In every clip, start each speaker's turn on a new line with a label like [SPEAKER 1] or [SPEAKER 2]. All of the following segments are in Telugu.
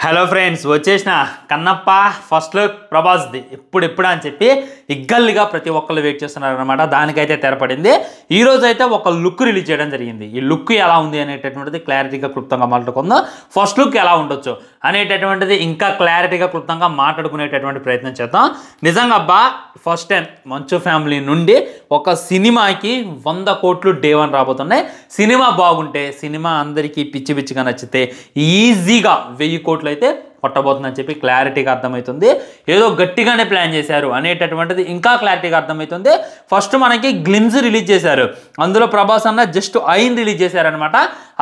[SPEAKER 1] హలో ఫ్రెండ్స్, వచ్చేసిన కన్నప్ప ఫస్ట్ లుక్ ప్రభాస్ది ఇప్పుడు అని చెప్పి ఇగ్గల్లిగా ప్రతి ఒక్కళ్ళు వెయిట్ చేస్తున్నారు అనమాట. దానికైతే తెరపడింది. ఈరోజు అయితే ఒక లుక్ రిలీజ్ చేయడం జరిగింది. ఈ లుక్ ఎలా ఉంది అనేటటువంటిది క్లారిటీగా క్లుప్తంగా మాట్లాడుకుందాం. ఫస్ట్ లుక్ ఎలా ఉండొచ్చు అనేటటువంటిది ఇంకా క్లారిటీగా క్లుప్తంగా మాట్లాడుకునేటటువంటి ప్రయత్నం చేద్దాం. నిజంగా అబ్బా, ఫస్ట్ టైం మంచు ఫ్యామిలీ నుండి ఒక సినిమాకి 100 కోట్లు డే 1 రాబోతున్నాయి. సినిమా బాగుంటే, సినిమా అందరికీ పిచ్చి పిచ్చిగా నచ్చితే ఈజీగా 1000 కోట్లు అయితే కొట్టబోతుందని చెప్పి క్లారిటీగా అర్థమవుతుంది. ఏదో గట్టిగానే ప్లాన్ చేశారు అనేటటువంటిది ఇంకా క్లారిటీగా అర్థమవుతుంది. ఫస్ట్ మనకి గ్లిమ్స్ రిలీజ్ చేశారు. అందులో ప్రభాస్ అన్న జస్ట్ ఐన్ రిలీజ్ చేశారనమాట.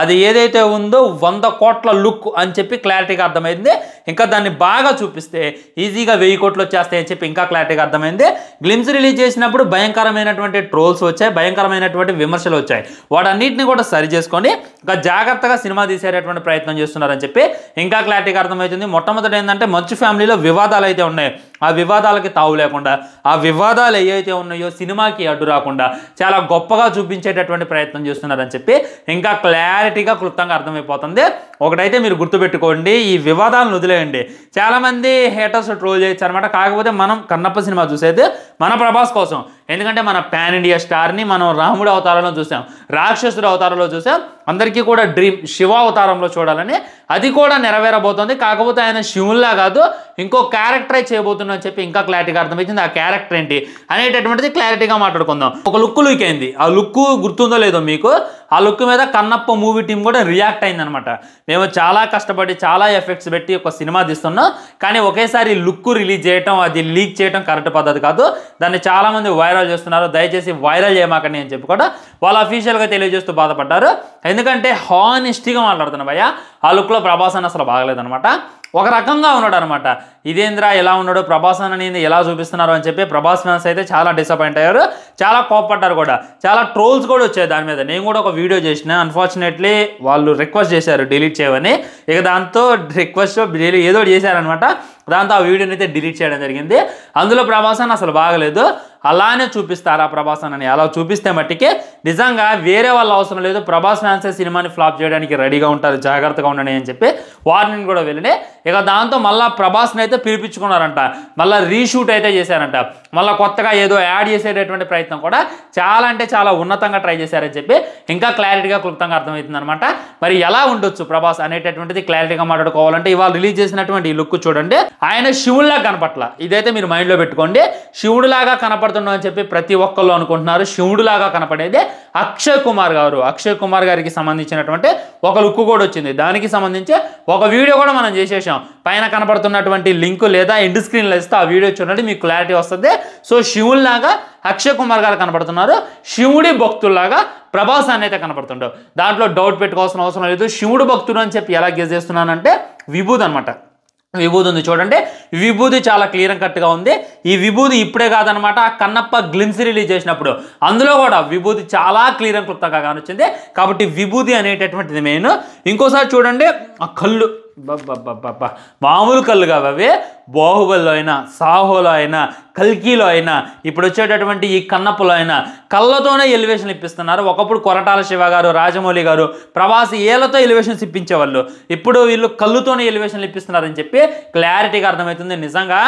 [SPEAKER 1] అది ఏదైతే ఉందో 100 కోట్ల లుక్ అని చెప్పి క్లారిటీగా అర్థమైంది. ఇంకా దాన్ని బాగా చూపిస్తే ఈజీగా 1000 కోట్లు వచ్చేస్తాయి అని చెప్పి ఇంకా క్లారిటీగా అర్థమైంది. గ్లిమ్స్ రిలీజ్ చేసినప్పుడు భయంకరమైనటువంటి ట్రోల్స్ వచ్చాయి, భయంకరమైనటువంటి విమర్శలు వచ్చాయి. వాటన్నిటిని కూడా సరి చేసుకొని ఇంకా జాగ్రత్తగా సినిమా తీసేటటువంటి ప్రయత్నం చేస్తున్నారని చెప్పి ఇంకా క్లారిటీగా అర్థమవుతుంది. మొట్టమొదటి ఏంటంటే మంచు ఫ్యామిలీలో వివాదాలు అయితే ఉన్నాయి. ఆ వివాదాలకి తావు లేకుండా, ఆ వివాదాలు ఏవైతే ఉన్నాయో సినిమాకి అడ్డు రాకుండా చాలా గొప్పగా చూపించేటటువంటి ప్రయత్నం చేస్తున్నారని చెప్పి ఇంకా క్లారిటీగా క్లుప్తంగా అర్థమైపోతుంది. ఒకటైతే మీరు గుర్తుపెట్టుకోండి, ఈ వివాదాలను వదిలేయండి. చాలామంది హేటర్స్ ట్రోల్ చేయొచ్చు అనమాట. కాకపోతే మనం కన్నప్ప సినిమా చూసేది మన ప్రభాస్ కోసం. ఎందుకంటే మన పాన్ ఇండియా స్టార్ని మనం రాముడు అవతారంలో చూసాం, రాక్షసుడు అవతారంలో చూసాం. అందరికీ కూడా డ్రీమ్ శివ అవతారంలో చూడాలని. అది కూడా నెరవేరబోతుంది. కాకపోతే ఆయన శివుల్లా కాదు, ఇంకో క్యారెక్టరే చేయబోతున్నా అని చెప్పి ఇంకా క్లారిటీగా అర్థమవుతుంది. ఆ క్యారెక్టర్ ఏంటి అనేటటువంటిది క్లారిటీగా మాట్లాడుకుందాం. ఒక లుక్ లీక్ అయింది. ఆ లుక్ గుర్తుందో లేదో మీకు. ఆ లుక్ మీద కన్నప్ప మూవీ టీం కూడా రియాక్ట్ అయిందనమాట. మేము చాలా కష్టపడి చాలా ఎఫెక్ట్స్ పెట్టి ఒక సినిమా తీస్తున్నాం, కానీ ఒకేసారి లుక్ రిలీజ్ చేయటం, అది లీక్ చేయడం కరెక్ట్ పద్ధతి కాదు. దాన్ని చాలామంది వైరల్ చేస్తున్నారు. దయచేసి వైరల్ చేయమాకండి అని చెప్పి కూడా వాళ్ళు అఫీషియల్గా తెలియజేస్తూ బాధపడ్డారు. ఎందుకంటే హానెస్టీగా మాట్లాడుతున్నా భయ్య, ఆ లుక్లో ప్రభాస్ అని అసలు బాగలేదనమాట. ఒక రకంగా ఉన్నాడు అనమాట. ఇదేంద్ర ఎలా ఉన్నాడు, ప్రభాస్ అని ఎలా చూపిస్తున్నారు అని చెప్పి ప్రభాస్ ఫ్యాన్స్ అయితే చాలా డిసప్పాయింట్ అయ్యారు, చాలా కోపపడ్డారు కూడా. చాలా ట్రోల్స్ కూడా వచ్చాయి దాని మీద. నేను కూడా ఒక వీడియో చేసిన. అన్ఫార్చునేట్లీ వాళ్ళు రిక్వెస్ట్ చేశారు డిలీట్ చేయమని. ఇక దాంతో రిక్వెస్ట్ ఏదో చేశారనమాట. దాంతో ఆ వీడియోని అయితే డిలీట్ చేయడం జరిగింది. అందులో ప్రభాస్ అని అసలు బాగలేదు. అలానే చూపిస్తారా ప్రభాస్ అని? అలా చూపిస్తే మట్టికి నిజంగా వేరే వాళ్ళ అవసరం లేదు. ప్రభాస్ ఫ్యాన్సే సినిమాని ఫ్లాప్ చేయడానికి రెడీగా ఉంటారు, జాగ్రత్తగా ఉండండి అని చెప్పి వార్నింగ్ కూడా వెళ్ళినాయి. ఇక దాంతో మళ్ళీ ప్రభాస్ని అయితే పిలిపించుకున్నారంట. మళ్ళీ రీషూట్ అయితే చేశారంట. మళ్ళీ కొత్తగా ఏదో యాడ్ చేసేటటువంటి ప్రయత్నం కూడా చాలా అంటే చాలా ఉన్నతంగా ట్రై చేశారని చెప్పి ఇంకా క్లారిటీగా క్లుప్తంగా అర్థమవుతుంది అనమాట. మరి ఎలా ఉండొచ్చు ప్రభాస్ అనేటటువంటిది క్లారిటీగా మాట్లాడుకోవాలంటే ఇవాళ రిలీజ్ చేసినటువంటి ఈ లుక్ చూడండి. ఆయన శివుడిలాగా కనపట్ల. ఇదైతే మీరు మైండ్లో పెట్టుకోండి. శివుడిలాగా కనపడుతున్నావు అని చెప్పి ప్రతి ఒక్కళ్ళు అనుకుంటున్నారు. శివుడిలాగా కనపడేది అక్షయ్ కుమార్ గారు. అక్షయ్ కుమార్ గారికి సంబంధించినటువంటి ఒక లుక్ కూడా వచ్చింది. దానికి సంబంధించి ఒక వీడియో కూడా మనం చేసేసాం. పైన కనపడుతున్నటువంటి లింక్ లేదా ఎండ్ స్క్రీన్లో ఇస్తే ఆ వీడియో చూడండి, మీకు క్లారిటీ వస్తుంది. సో శివుడిలాగా అక్షయ్ కుమార్ గారు కనపడుతున్నారు. శివుడి భక్తుల్లాగా ప్రభాస్ అని అయితే కనపడుతుండవు. దాంట్లో డౌట్ పెట్టుకోవాల్సిన అవసరం లేదు. శివుడు భక్తుడు అని చెప్పి ఎలా గెస్ చేస్తున్నానంటే విభూది అనమాట. విభూది ఉంది చూడండి. విభూది చాలా క్లియర్ కట్గా ఉంది. ఈ విభూది ఇప్పుడే కాదనమాట, కన్నప్ప గ్లిమ్స్ రిలీజ్ చేసినప్పుడు అందులో కూడా విభూది చాలా క్లియర్ క్లుప్తంగా కానొచ్చింది. కాబట్టి విభూది అనేటటువంటిది మెయిన్. ఇంకోసారి చూడండి, ఆ కళ్ళు మామూలు కళ్ళు కావు అవి. బాహుబలిలో అయినా, సాహోలో అయినా, కల్కీలో అయినా, ఇప్పుడు వచ్చేటటువంటి ఈ కన్నప్పలో అయినా కళ్ళతోనే ఎలివేషన్ ఇప్పిస్తున్నారు. ఒకప్పుడు కొరటాల శివ గారు, రాజమౌళి గారు, ప్రభాస్ ఏళ్లతో ఎలివేషన్స్ ఇప్పించేవాళ్ళు. ఇప్పుడు వీళ్ళు కళ్ళుతోనే ఎలివేషన్లు ఇప్పిస్తున్నారని చెప్పి క్లారిటీగా అర్థమవుతుంది. నిజంగా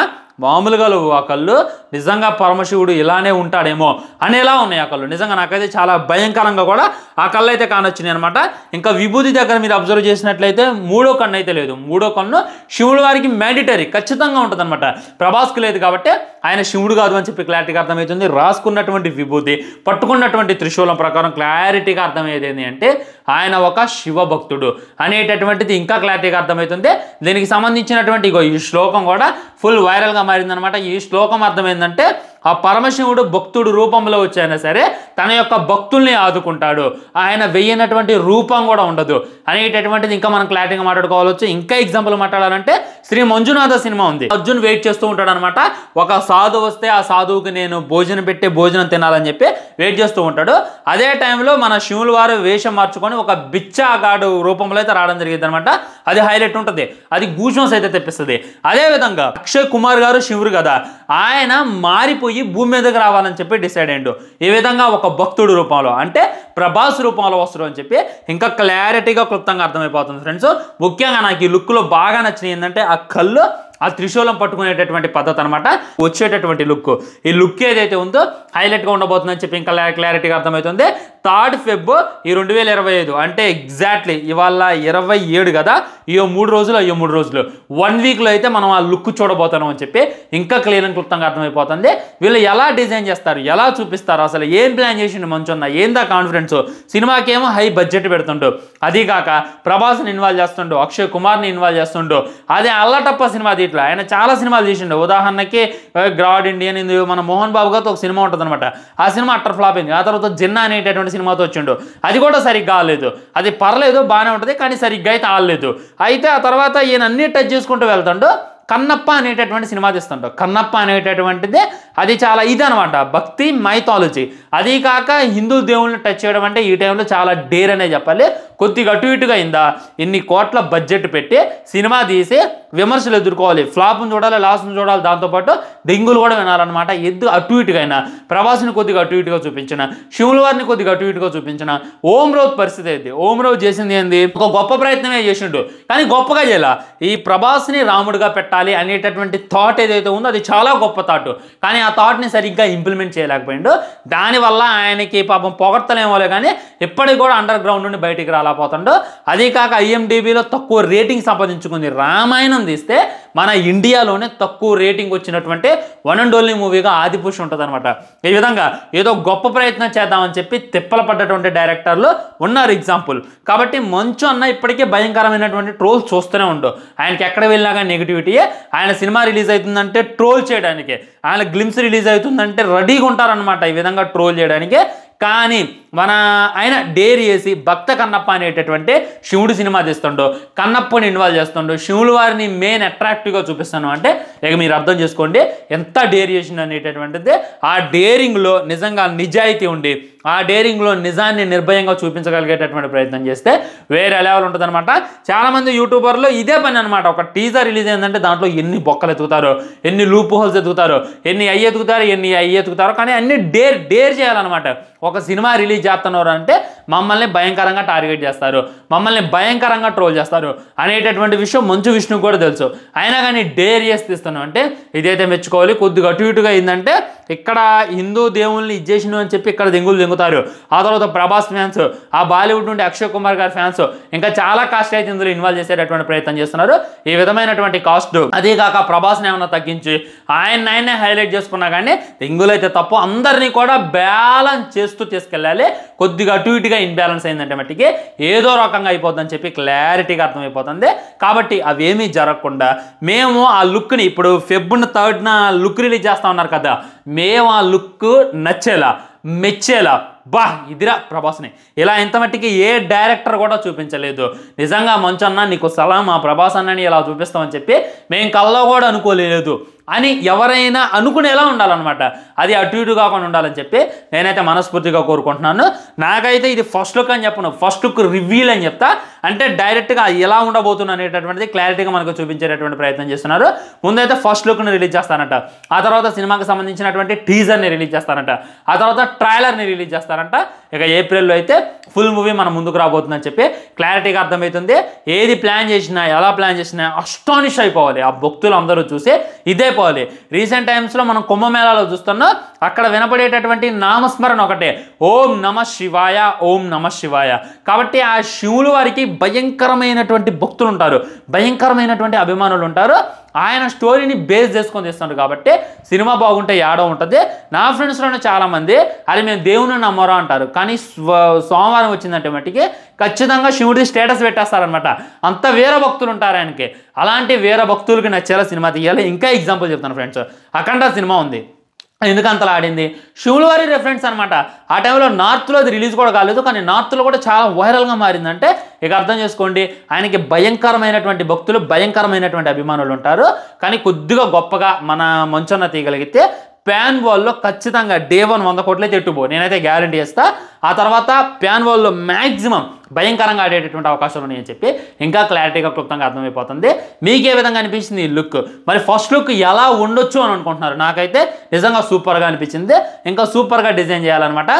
[SPEAKER 1] మామూలుగా ఆ కళ్ళు నిజంగా పరమశివుడు ఇలానే ఉంటాడేమో అనేలా ఉన్నాయి ఆ కళ్ళు. నిజంగా నాకైతే చాలా భయంకరంగా కూడా ఆ కళ్ళు అయితే కానొచ్చినాయి అనమాట. ఇంకా విభూతి దగ్గర మీరు అబ్జర్వ్ చేసినట్లయితే మూడో కన్ను అయితే లేదు. మూడో కన్ను శివుడు వారికి మ్యాండేటరీ ఖచ్చితంగా ఉంటుంది అనమాట. ప్రభాస్కి లేదు కాబట్టి ఆయన శివుడు కాదు అని చెప్పి క్లారిటీగా అర్థమవుతుంది. రాసుకున్నటువంటి విభూతి, పట్టుకున్నటువంటి త్రిశూలం ప్రకారం క్లారిటీగా అర్థమయ్యేది ఏంటి అంటే ఆయన ఒక శివభక్తుడు అనేటటువంటిది ఇంకా క్లారిటీగా అర్థమవుతుంది. దీనికి సంబంధించినటువంటి ఈ శ్లోకం కూడా ఫుల్ వైరల్గా మారిందనమాట. ఈ శ్లోకం అర్థం ఏంటంటే ఆ పరమశివుడు భక్తుడు రూపంలో వచ్చైనా సరే తన యొక్క భక్తుల్ని ఆదుకుంటాడు, ఆయన వెయ్యినటువంటి రూపం కూడా ఉండదు అనేటటువంటిది ఇంకా మనం క్లారిటీగా మాట్లాడుకోవచ్చు. ఇంకా ఎగ్జాంపుల్ మాట్లాడాలంటే శ్రీ మంజునాథ సినిమా ఉంది. అర్జున్ వెయిట్ చేస్తూ ఉంటాడు అనమాట. ఒక సాధువు వస్తే ఆ సాధువుకి నేను భోజనం పెట్టి భోజనం తినాలని చెప్పి వెయిట్ చేస్తూ ఉంటాడు. అదే టైంలో మన శివులు వారు వేషం మార్చుకొని ఒక బిచ్చాగాడు రూపంలో అయితే రావడం జరిగింది అనమాట. అది హైలైట్ ఉంటుంది, అది గూస్బంప్స్ అయితే తెప్పిస్తుంది. అదేవిధంగా అక్షయ్ కుమార్ గారు శివుడు కదా, ఆయన మారిపోయి అయిపోయి భూమి మీదకి రావాలని చెప్పి డిసైడ్ అయ్యిండు. ఈ విధంగా ఒక భక్తుడు రూపంలో అంటే ప్రభాస్ రూపంలో వస్తారు అని చెప్పి ఇంకా క్లారిటీగా క్లుప్తంగా అర్థమైపోతుంది ఫ్రెండ్స్. ముఖ్యంగా నాకు ఈ లుక్లో బాగా నచ్చినవి ఏంటంటే ఆ కళ్ళు, ఆ త్రిశూలం పట్టుకునేటటువంటి పద్ధతి అనమాట, వచ్చేటటువంటి లుక్. ఈ లుక్ ఏదైతే ఉందో హైలైట్గా ఉండబోతుందని చెప్పి ఇంకా క్లారిటీగా అర్థమవుతుంది. 3 February ఈ 2025 అంటే ఎగ్జాక్ట్లీ ఇవాళ 27 కదా, ఈ 3 రోజులు 1 వీక్లో అయితే మనం ఆ లుక్ చూడబోతున్నాం అని చెప్పి ఇంకా క్లియర్ అండ్ క్లుప్తంగా అర్థమైపోతుంది. వీళ్ళు ఎలా డిజైన్ చేస్తారు, ఎలా చూపిస్తారు, అసలు ఏం ప్లాన్ చేసిండు మంచున్న, ఏందా కాన్ఫిడెన్స్. సినిమాకి ఏమో హై బడ్జెట్ పెడుతుండు, అది కాక ప్రభాస్ని ఇన్వాల్వ్ చేస్తుండు, అక్షయ్ కుమార్ని ఇన్వాల్వ్ చేస్తుండు. అదే అల్లటప్ప సినిమా దీంట్లో ఆయన చాలా సినిమాలు చేసిండు. ఉదాహరణకి గ్రాడ్ ఇండియన్, మన మోహన్ బాబు గారితో ఒక సినిమా ఉంటుంది అనమాట, ఆ సినిమా అట్టర్ ఫ్లాప్ అయింది. ఆ తర్వాత జిన్నా అనేటటువంటి సినిమాతో వచ్చిండు, అది కూడా సరిగ్గా ఆడలేదు. అది పర్లేదు బాగానే ఉంటుంది కానీ సరిగ్గా అయితే ఆడలేదు. అయితే ఆ తర్వాత ఈయన అన్ని టచ్ చేసుకుంటూ వెళ్తాడు. కన్నప్ప అనేటటువంటి సినిమా తీస్తుంటాం. కన్నప్ప అనేటటువంటిది అది చాలా ఇది అనమాట, భక్తి మైథాలజీ. అది కాక హిందూ దేవుళ్ళని టచ్ చేయడం అంటే ఈ టైంలో చాలా డేర్ అనే చెప్పాలి. కొద్దిగా అటు ఇటుగా అయిందా, ఇన్ని కోట్ల బడ్జెట్ పెట్టి సినిమా తీసి విమర్శలు ఎదుర్కోవాలి, ఫ్లాప్ను చూడాలి, లాస్ను చూడాలి, దాంతోపాటు డెంగులు కూడా వినాలన్నమాట. అటు ఇటుగా అయినా ప్రభాస్ని కొద్దిగా అటు ఇటుగా చూపించిన, శివుల వారిని కొద్దిగా అటు ఇటుగా చూపించిన. ఓం రావు పరిస్థితి ఏంది, ఓం రావు చేసింది ఏంది, ఒక గొప్ప ప్రయత్నమే చేసిండు కానీ గొప్పగా చేయాల. ఈ ప్రభాస్ని రాముడిగా పెట్టాలి అనేటటువంటి థాట్ ఏదైతే ఉందో అది చాలా గొప్ప థాట్, కానీ ఆ థాట్ని సరిగ్గా ఇంప్లిమెంట్ చేయలేకపోయిండు. దానివల్ల ఆయనకి పాపం పొగడ్తలేమోలే కానీ ఇప్పటికి కూడా అండర్ గ్రౌండ్ నుండి బయటికి రాలేకపోతాడు. అదే కాక IMDbలో తక్కువ రేటింగ్ సంపాదించుకుంది. రామాయణం తీస్తే మన ఇండియాలోనే తక్కువ రేటింగ్ వచ్చినటువంటి వన్ అండ్ ఓన్లీ మూవీగా ఆదిపురుష్ ఉంటుంది అనమాట. ఈ విధంగా ఏదో గొప్ప ప్రయత్నం చేద్దామని చెప్పి తిప్పలు పడ్డటువంటి డైరెక్టర్లు ఉన్నారు ఎగ్జాంపుల్. కాబట్టి మంచు అన్న ఇప్పటికే భయంకరమైనటువంటి ట్రోల్స్ చూస్తూనే ఉండు. ఆయనకి ఎక్కడ వెళ్ళినా కానీ నెగిటివిటీయే. ఆయన సినిమా రిలీజ్ అవుతుందంటే ట్రోల్ చేయడానికి, ఆయన గ్లిమ్స్ రిలీజ్ అవుతుందంటే రెడీగా ఉంటారనమాట ఈ విధంగా ట్రోల్ చేయడానికి. కానీ ఆయన డేర్ చేసి భక్త కన్నప్ప అనేటటువంటి శివుడు సినిమా తీస్తుండో, కన్నప్పని ఇన్వాల్వ్ చేస్తుండో, శివుల వారిని మెయిన్ అట్రాక్టివ్గా చూపిస్తాను అంటే ఇక మీరు అర్థం చేసుకోండి ఎంత డేర్ చేసిండు అనేటటువంటిది. ఆ డేరింగ్లో నిజంగా నిజాయితీ ఉండి ఆ డేరింగ్లో నిజాన్ని నిర్భయంగా చూపించగలిగేటటువంటి ప్రయత్నం చేస్తే వేరే లెవెల్ ఉంటుంది అనమాట. చాలామంది యూట్యూబర్లు ఇదే పని అనమాట. ఒక టీజర్ రిలీజ్ అయిందంటే దాంట్లో ఎన్ని బొక్కలు ఎత్తుకుతారో, ఎన్ని లూప్ హోల్స్ ఎత్తుకుతారో, ఎన్ని ఎత్తుకుతారో కానీ అన్ని డేర్ చేయాలన్నమాట. ఒక సినిమా రిలీజ్ చేస్తున్నారు అంటే మమ్మల్ని భయంకరంగా టార్గెట్ చేస్తారు, మమ్మల్ని భయంకరంగా ట్రోల్ చేస్తారు అనేటటువంటి విషయం మంచు విష్ణుకు కూడా తెలుసు. అయినా కానీ డేర్ చేసి తీస్తున్నాం అంటే ఇదైతే మెచ్చుకోవాలి. కొద్దిగా అటు ఇటుగా అయిందంటే ఇక్కడ హిందూ దేవుల్ని ఇచ్చేసిను అని చెప్పి ఇక్కడ దెంగుతారు. ఆ తర్వాత ప్రభాస్ ఫ్యాన్స్, ఆ బాలీవుడ్ నుండి అక్షయ్ కుమార్ గారి ఫ్యాన్స్, ఇంకా చాలా కాస్ట్ అయితే ఇందులో ఇన్వాల్వ్ చేసేటటువంటి ప్రయత్నం చేస్తున్నారు. ఈ విధమైనటువంటి కాస్ట్ అదే కాక ప్రభాస్ని ఏమైనా తగ్గించి ఆయన్నే హైలైట్ చేసుకున్నా కానీ దెంగులు అయితే తప్పు. అందరినీ కూడా బ్యాలెన్స్ చేస్తూ తీసుకెళ్ళాలి. కొద్దిగా అటు ఇటుగా ఇన్బ్యాలెన్స్ అయిందంటే మట్టికి ఏదో రకంగా అయిపోతుందని చెప్పి క్లారిటీగా అర్థమైపోతుంది. కాబట్టి అవేమీ జరగకుండా మేము ఆ లుక్ని ఇప్పుడు February 3rd లుక్ రిలీజ్ చేస్తా ఉన్నారు కదా, మేము ఆ లుక్ నచ్చేలా మెచ్చేలా బా ఇదిరా ప్రభాస్ని ఇలా ఇంత మట్టికి ఏ డైరెక్టర్ కూడా చూపించలేదు. నిజంగా మంచు అన్న నీకు సలాం, ఆ ప్రభాస్ అన్నని ఇలా చూపిస్తామని చెప్పి మేము కల్లో కూడా అనుకోలేదు అని ఎవరైనా అనుకునేలా ఉండాలన్నమాట. అది అటు ఇటు కాకుండా ఉండాలని చెప్పి నేనైతే మనస్ఫూర్తిగా కోరుకుంటున్నాను. నాకైతే ఇది ఫస్ట్ లుక్ అని చెప్పను, ఫస్ట్ లుక్ రివీల్ అని చెప్తా. అంటే డైరెక్ట్గా ఎలా ఉండబోతుంది అనేటటువంటిది క్లారిటీగా మనకు చూపించేటటువంటి ప్రయత్నం చేస్తున్నారు. ముందైతే ఫస్ట్ లుక్ని రిలీజ్ చేస్తానంట, ఆ తర్వాత సినిమాకి సంబంధించినటువంటి టీజర్ని రిలీజ్ చేస్తారంట, ఆ తర్వాత ట్రైలర్ని రిలీజ్ చేస్తారంట. ఇక ఏప్రిల్లో అయితే ఫుల్ మూవీ మన ముందుకు రాబోతుందని చెప్పి క్లారిటీగా అర్థమవుతుంది. ఏది ప్లాన్ చేసినా ఎలా ప్లాన్ చేసినా అస్టానిష్ అయిపోవాలి, ఆ భక్తులు అందరూ చూసి ఇదే పోవాలి. రీసెంట్ టైమ్స్లో మనం కుంభమేళాలో చూస్తున్నాం, అక్కడ వినపడేటటువంటి నామస్మరణ ఒకటే, ఓం నమ శివాయ, ఓం నమ శివాయ. కాబట్టి ఆ శివులు వారికి భయంకరమైనటువంటి భక్తులు ఉంటారు, భయంకరమైనటువంటి అభిమానులు ఉంటారు. ఆయన స్టోరీని బేస్ చేసుకొని తీస్తున్నారు కాబట్టి సినిమా బాగుంటే యాడో ఉంటుంది. నా ఫ్రెండ్స్లోనే చాలామంది అరే మేము దేవుని నమ్మరా అంటారు, కానీ సోమవారం వచ్చిందంటే మట్టికి ఖచ్చితంగా శివుడి స్టేటస్ పెట్టేస్తారనమాట. అంత వీర భక్తులు ఉంటారు ఆయనకి. అలాంటి వీర భక్తులకి నచ్చేలా సినిమా తీయాలి. ఇంకా ఎగ్జాంపుల్ చెప్తాను ఫ్రెండ్స్, అఖండ సినిమా ఉంది, ఎందుకు అంతలా ఆడింది, శివుల వారి రెఫరెన్స్ అనమాట. ఆ టైంలో నార్త్లో అది రిలీజ్ కూడా కాలేదు, కానీ నార్త్లో కూడా చాలా వైరల్గా మారిందంటే ఇక అర్థం చేసుకోండి, ఆయనకి భయంకరమైనటువంటి భక్తులు, భయంకరమైనటువంటి అభిమానులు ఉంటారు. కానీ కొద్దిగా గొప్పగా మన మంచన్న తీయగలిగితే ప్యాన్ బాల్లో ఖచ్చితంగా Day 1 100 కోట్లే చెట్టుపో, నేనైతే గ్యారంటీ చేస్తా. ఆ తర్వాత ప్యాన్ వాల్లో మ్యాక్సిమం భయంకరంగా ఆడేటటువంటి అవకాశాలు ఉన్నాయని చెప్పి ఇంకా క్లారిటీగా క్లుప్తంగా అర్థమైపోతుంది. మీకు ఏ విధంగా అనిపించింది ఈ లుక్? మరి ఫస్ట్ లుక్ ఎలా ఉండొచ్చు అని అనుకుంటున్నారు? నాకైతే నిజంగా సూపర్గా అనిపించింది. ఇంకా సూపర్గా డిజైన్ చేయాలన్నమాట.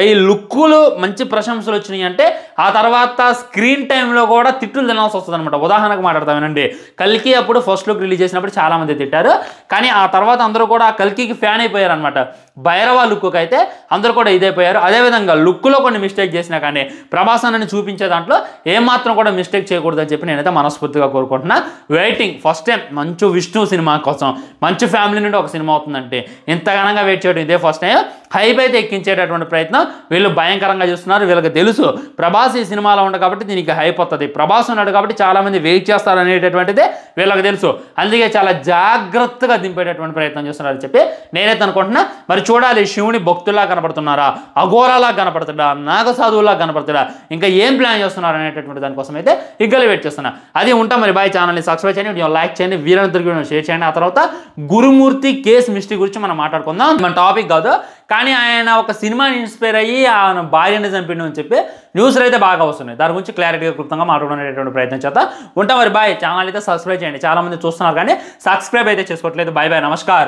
[SPEAKER 1] ఈ లుక్కులు మంచి ప్రశంసలు వచ్చినాయి అంటే ఆ తర్వాత స్క్రీన్ టైంలో కూడా తిట్టులు తినాల్సి వస్తుంది అనమాట. ఉదాహరణకు మాట్లాడతామేనండి, కల్కి అప్పుడు ఫస్ట్ లుక్ రిలీజ్ చేసినప్పుడు చాలామంది తిట్టారు, కానీ ఆ తర్వాత అందరూ కూడా ఆ కల్కికి ఫ్యాన్ అయిపోయారు అనమాట. భైరవ లుక్కి అయితే అందరూ కూడా ఇదైపోయారు. అదేవిధంగా లుక్లో కొన్ని మిస్టేక్ చేసినా కానీ ప్రభాస్ అన్నని చూపించే దాంట్లో ఏమాత్రం కూడా మిస్టేక్ చేయకూడదని చెప్పి నేనైతే మనస్ఫూర్తిగా కోరుకుంటున్నా. Waiting first time Manchu Vishnu cinema కోసం, మంచు ఫ్యామిలీ నుండి ఒక సినిమా అవుతుందంటే ఇంతగానంగా వెయిట్ చేయడం ఇదే ఫస్ట్ టైం. హైప్ అయితే ఎక్కించేటటువంటి ప్రయత్నం వీళ్ళు భయంకరంగా చేస్తున్నారు. వీళ్ళకి తెలుసు ప్రభాస్ ఈ సినిమాలో ఉంది కాబట్టి దీనికి హైప్ వస్తుంది, ప్రభాస్ ఉన్నాడు కాబట్టి చాలామంది వెయిట్ చేస్తారు అనేటటువంటిదే వీళ్ళకి తెలుసు. అందుకే చాలా జాగ్రత్తగా దింపేటటువంటి ప్రయత్నం చేస్తున్నారని చెప్పి నేనైతే అనుకుంటున్నా. మరి చూడాలి, శివుని భక్తుల్లా కనపడుతున్నారా, అఘోరాలా కనపడుతున్నా, నాగసాధువులా కనపడుతున్నా, ఇంకా ఏం ప్లాన్ చేస్తున్నారు అనేటటువంటి దానికోసం అయితే ఇంకా వెయిట్ చేస్తున్నా. అది ఉంటాం. మరి బాయ్, ఛానల్ని సబ్స్క్రైబ్ చేయండి, వీడియో లైక్ చేయండి, వీరందరికీ షేర్ చేయండి. ఆ తర్వాత గురుమూర్తి కేస్ మిస్టరీ గురించి మనం మాట్లాడుకుందాం. మన టాపిక్ కాదు, కానీ ఆయన ఒక సినిమాని ఇన్స్పైర్ అయ్యి ఆయన భార్యని చంపిండు అని చెప్పి న్యూస్లు అయితే బాగా వస్తున్నాయి. దాని గురించి క్లారిటీగా క్లుప్తంగా మాట్లాడుకునేటువంటి ప్రయత్నం చేద్దాం. ఉంటాం. మరి బాయ్, ఛానల్ అయితే సబ్స్క్రైబ్ చేయండి. చాలామంది చూస్తున్నారు కానీ సబ్స్క్రైబ్ అయితే చేసుకోవట్లేదు. బాయ్ బాయ్, నమస్కారం.